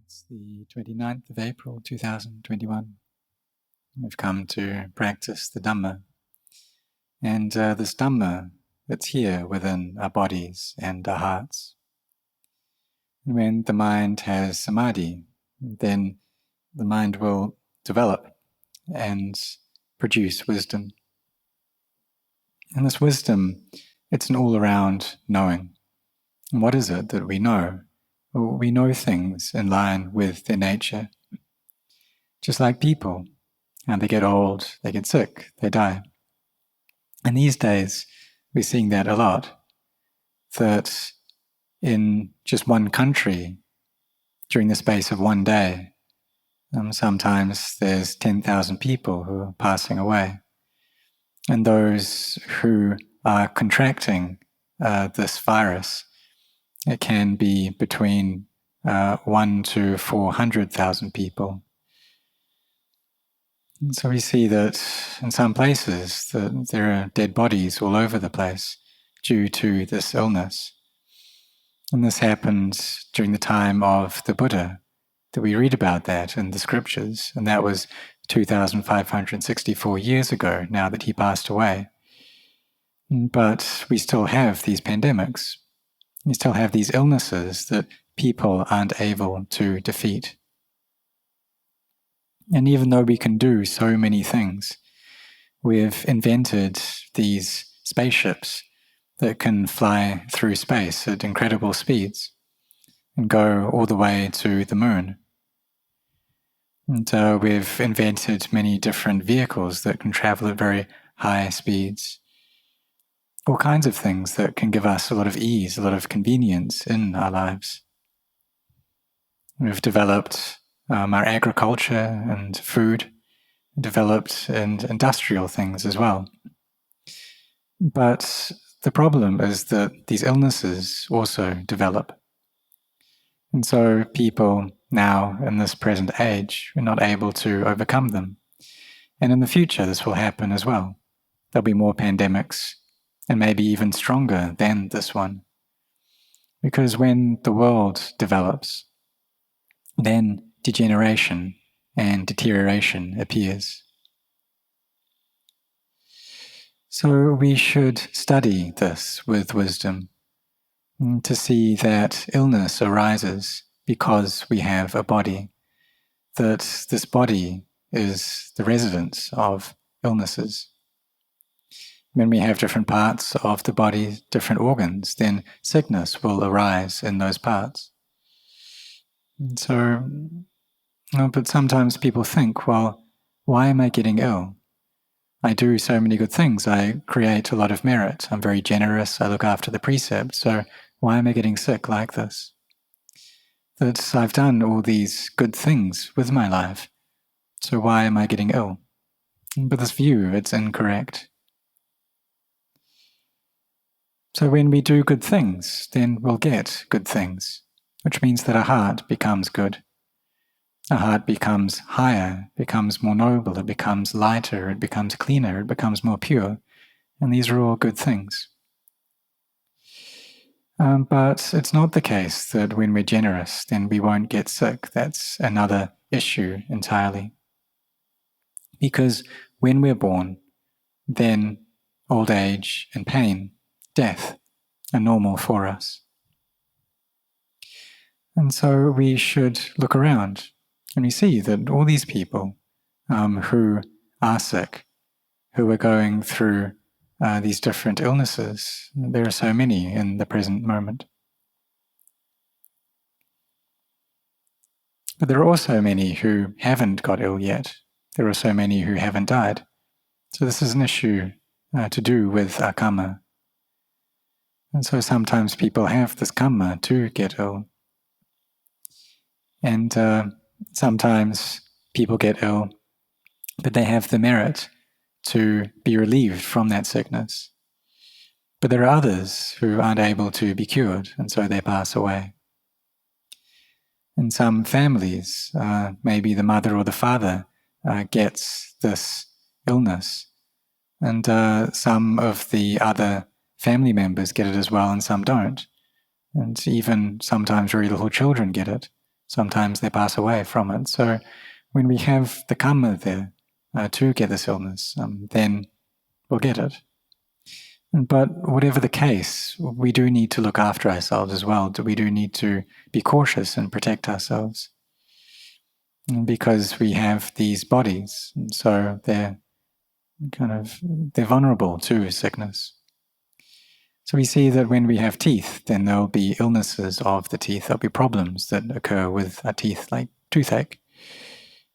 It's the 29th of April 2021. We've come to practice the Dhamma. And this Dhamma, it's here within our bodies and our hearts. And when the mind has samadhi, then the mind will develop and produce wisdom. And this wisdom, it's an all-around knowing. And what is it that we know? Well, we know things in line with their nature. Just like people, and they get old, they get sick, they die. And these days, we're seeing that a lot, that in just one country, during the space of one day, sometimes there's 10,000 people who are passing away. And those who are contracting this virus, it can be between 1 to 400,000 people. And so we see that in some places that there are dead bodies all over the place due to this illness. And this happened during the time of the Buddha, that we read about that in the scriptures, and that was 2,564 years ago, now that he passed away. But we still have these pandemics. We still have these illnesses that people aren't able to defeat. And even though we can do so many things, we've invented these spaceships that can fly through space at incredible speeds and go all the way to the moon. And we've invented many different vehicles that can travel at very high speeds. All kinds of things that can give us a lot of ease, a lot of convenience in our lives. We've developed our agriculture and food, developed and industrial things as well. But the problem is that these illnesses also develop. And so people now in this present age are not able to overcome them. And in the future this will happen as well. There'll be more pandemics, and maybe even stronger than this one. Because when the world develops, then degeneration and deterioration appears. So we should study this with wisdom, to see that illness arises because we have a body, that this body is the residence of illnesses. When we have different parts of the body, different organs, then sickness will arise in those parts. And so, but sometimes people think, well, why am I getting ill? I do so many good things. I create a lot of merit. I'm very generous. I look after the precepts. So why am I getting sick like this? That I've done all these good things with my life. So why am I getting ill? But this view, it's incorrect. So when we do good things, then we'll get good things, which means that our heart becomes good. Our heart becomes higher, becomes more noble, it becomes lighter, it becomes cleaner, it becomes more pure. And these are all good things. But it's not the case that when we're generous, then we won't get sick. That's another issue entirely. Because when we're born, then old age and pain, death, are normal for us. And so we should look around and we see that all these people who are sick, who are going through these different illnesses, there are so many in the present moment. But there are also many who haven't got ill yet. There are so many who haven't died. So this is an issue to do with our karma. And so sometimes people have this karma to get ill. And sometimes people get ill, but they have the merit to be relieved from that sickness. But there are others who aren't able to be cured, and so they pass away. In some families, maybe the mother or the father gets this illness, and some of the other family members get it as well, and some don't. And even sometimes very little children get it. sometimes they pass away from it. So when we have the karma there to get this illness, then we'll get it. But whatever the case, we do need to look after ourselves as well. We do need to be cautious and protect ourselves, because we have these bodies, and so they're vulnerable to sickness. So we see that when we have teeth, then there'll be illnesses of the teeth. There'll be problems that occur with our teeth, like toothache.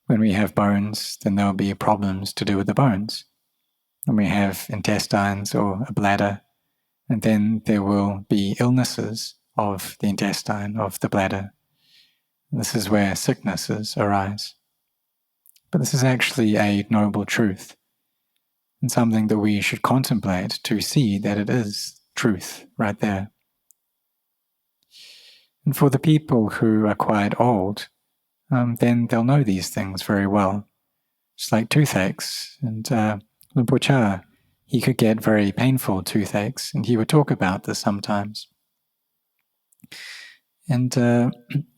When we have bones, then there'll be problems to do with the bones. When we have intestines or a bladder, and then there will be illnesses of the intestine, of the bladder. This is where sicknesses arise. But this is actually a noble truth, and something that we should contemplate to see that it is truth right there. And for the people who are quite old, then they'll know these things very well. Just like toothaches. And Lumpur Cha, he could get very painful toothaches, and he would talk about this sometimes. And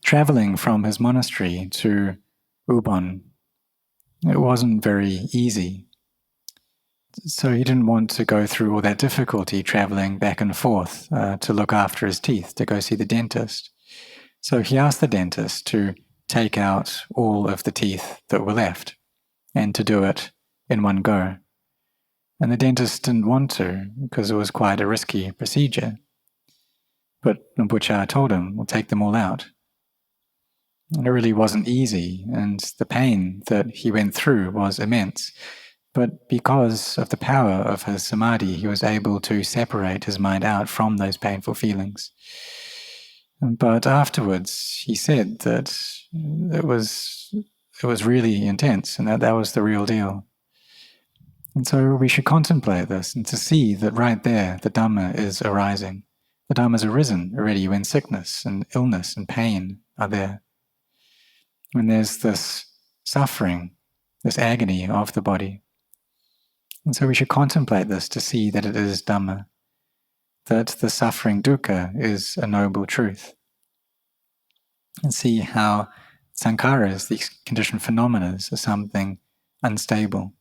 traveling from his monastery to Ubon, it wasn't very easy. So he didn't want to go through all that difficulty traveling back and forth to look after his teeth, to go see the dentist. So he asked the dentist to take out all of the teeth that were left and to do it in one go. And the dentist didn't want to because it was quite a risky procedure. But Lumpur Cha told him, we'll take them all out. And it really wasn't easy, and the pain that he went through was immense. But because of the power of his samadhi, he was able to separate his mind out from those painful feelings. But afterwards, he said that it was really intense, and that was the real deal. And so we should contemplate this and to see that right there, the Dhamma is arising. The Dhamma has arisen already when sickness and illness and pain are there. When there's this suffering, this agony of the body. And so we should contemplate this to see that it is Dhamma, that the suffering dukkha is a noble truth. And see how sankharas, these conditioned phenomena, are something unstable.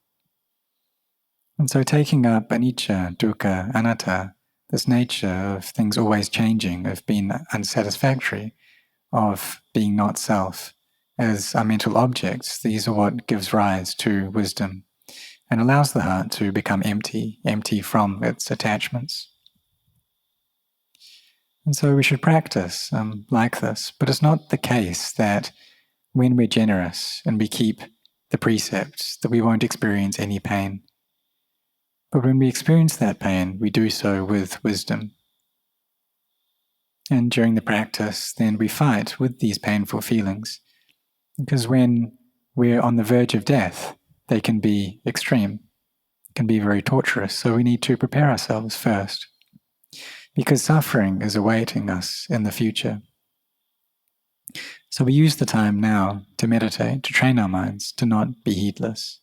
And so taking up anicca, dukkha, anatta, this nature of things always changing, of being unsatisfactory, of being not self, as our mental objects, these are what gives rise to wisdom and allows the heart to become empty from its attachments. And so we should practice like this, but it's not the case that when we're generous and we keep the precepts, that we won't experience any pain. But when we experience that pain, we do so with wisdom. And during the practice, then we fight with these painful feelings. Because when we're on the verge of death, they can be extreme, can be very torturous. So we need to prepare ourselves first, because suffering is awaiting us in the future. So we use the time now to meditate, to train our minds to not be heedless.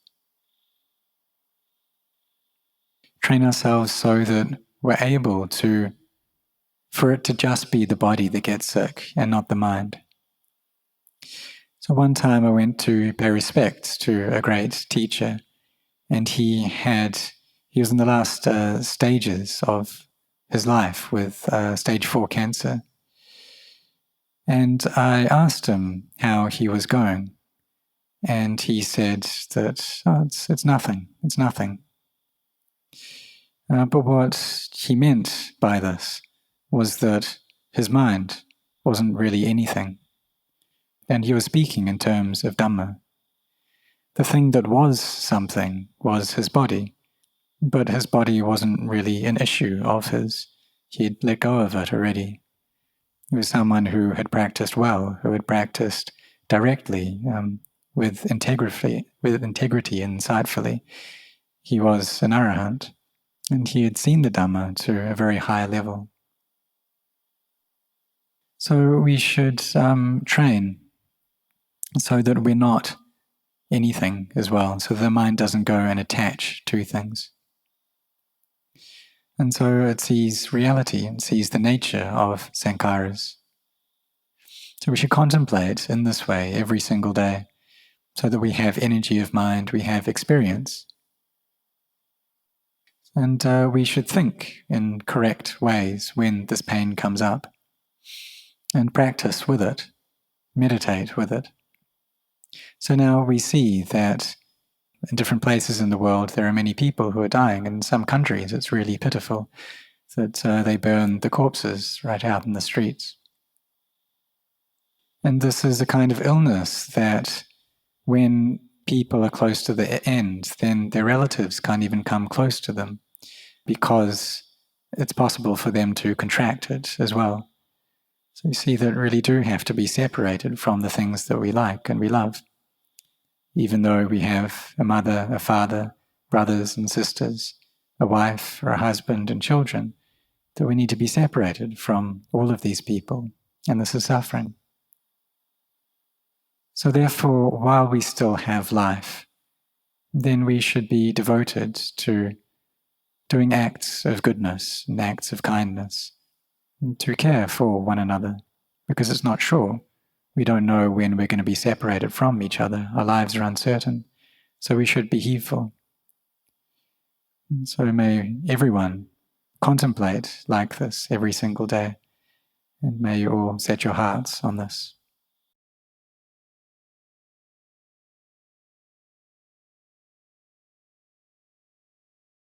Train ourselves so that we're able to, for it to just be the body that gets sick and not the mind. So one time I went to pay respects to a great teacher, and he was in the last stages of his life with stage 4 cancer. And I asked him how he was going, and he said that it's nothing. But what he meant by this was that his mind wasn't really anything. And he was speaking in terms of Dhamma. The thing that was something was his body, but his body wasn't really an issue of his. He had let go of it already. He was someone who had practiced well, who had practiced directly, with integrity and insightfully. He was an arahant, and he had seen the Dhamma to a very high level. So we should train so that we're not anything as well, so the mind doesn't go and attach to things. And so it sees reality and sees the nature of sankharas. So we should contemplate in this way every single day, so that we have energy of mind, we have experience. And we should think in correct ways when this pain comes up, and practice with it, meditate with it. So now we see that in different places in the world there are many people who are dying. In some countries it's really pitiful that they burn the corpses right out in the streets. And this is a kind of illness that when people are close to the end, then their relatives can't even come close to them, because it's possible for them to contract it as well. So you see that really do have to be separated from the things that we like and we love. Even though we have a mother, a father, brothers and sisters, a wife or a husband and children, that we need to be separated from all of these people, and this is suffering. So therefore, while we still have life, then we should be devoted to doing acts of goodness and acts of kindness, and to care for one another, because it's not sure. We don't know when we're going to be separated from each other. Our lives are uncertain, so we should be heedful. And so may everyone contemplate like this every single day, and may you all set your hearts on this.